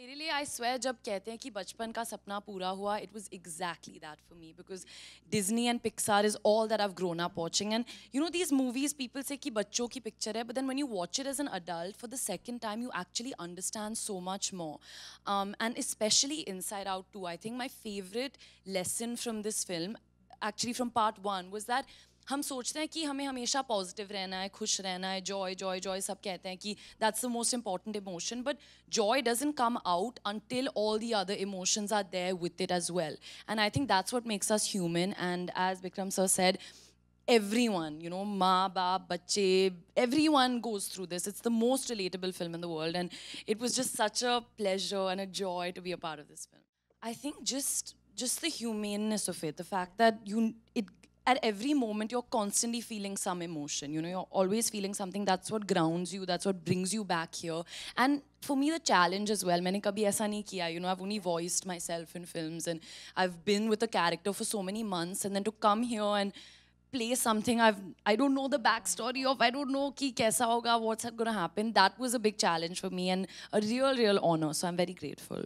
मेरे लिए I swear जब कहते हैं कि बचपन का सपना पूरा हुआ, it was exactly that for me because Disney and Pixar is all that I've grown up watching. And you know these movies people say कि बच्चों की picture है, but then when you watch it as an adult for the second time you actually understand so much more. And especially Inside Out 2, I think my favorite lesson from this film, actually from part 1, was that हम सोचते हैं कि हमें हमेशा positive रहना है, खुश रहना है, जॉय जॉय जॉय सब कहते हैं कि that's the most important emotion, but joy doesn't come out until all the other emotions are there with it as well. And I think that's what makes us human. And as Bikram sir said, everyone, you know, ma, baap, bacche, everyone goes through this. It's the most relatable film in the world. And it was just such a pleasure and a joy to be a part of this film. I think just the humaneness of it, the fact that it at every moment you're constantly feeling some emotion. You know, you're always feeling something. That's what grounds you, that's what brings you back here. And for me the challenge as well, मैंने कभी ऐसा नहीं किया, you know, I've only voiced myself in films and I've been with a character for so many months, and then to come here and play something I don't know the backstory of, I don't know कि कैसा होगा, what's gonna happen. That was a big challenge for me and a real honor, so I'm very grateful.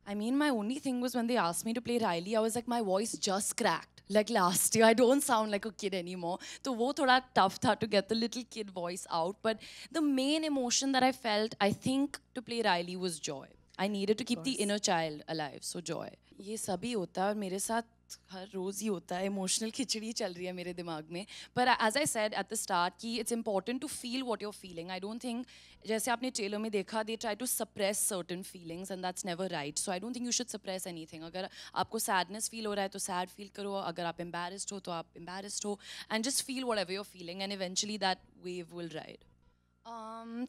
I mean, my only thing was when they asked me to play Riley, I was like, my voice just cracked. Like last year, I don't sound like a kid anymore. So वो थोड़ा tough था to get the little kid voice out. But the main emotion that I felt, I think, to play Riley was joy. I needed to keep the inner child alive, so joy. ये सभी होता है और मेरे साथ हर रोज़ ही होता है, emotional खिचड़ी चल रही है मेरे दिमाग में. पर as I said at the start कि it's important to feel what you're feeling. I don't think, जैसे आपने ट्रेलर में देखा, they try to suppress certain feelings and that's never right. So I don't think you should suppress anything. अगर आपको sadness feel हो रहा है तो सैड फील करो, अगर आप एम्बेरस्ड हो तो आप एम्बेरस्ड हो, and just feel what ever you're feeling and eventually that wave will ride.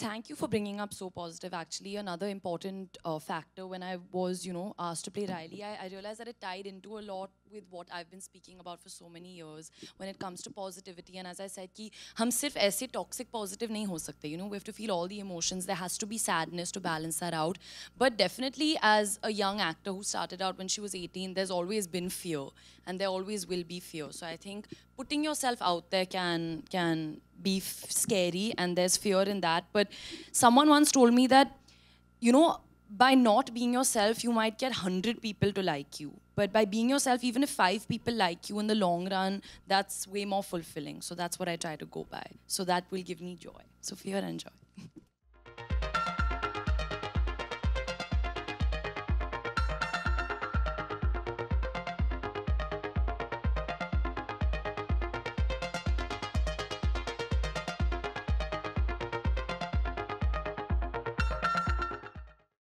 Thank you for bringing up so positive. Actually, another important factor when I was, you know, asked to play Riley, I realized that it tied into a lot with what I've been speaking about for so many years when it comes to positivity. And as I said, कि हम सिर्फ ऐसे toxic positive नहीं हो सकते. You know, we have to feel all the emotions. There has to be sadness to balance that out. But definitely, as a young actor who started out when she was 18, there's always been fear, and there always will be fear. So I think putting yourself out there can be scary, and there's fear in that. But someone once told me that, you know, by not being yourself, you might get 100 people to like you. But by being yourself, even if 5 people like you in the long run, that's way more fulfilling. So that's what I try to go by. So that will give me joy. So fear and joy.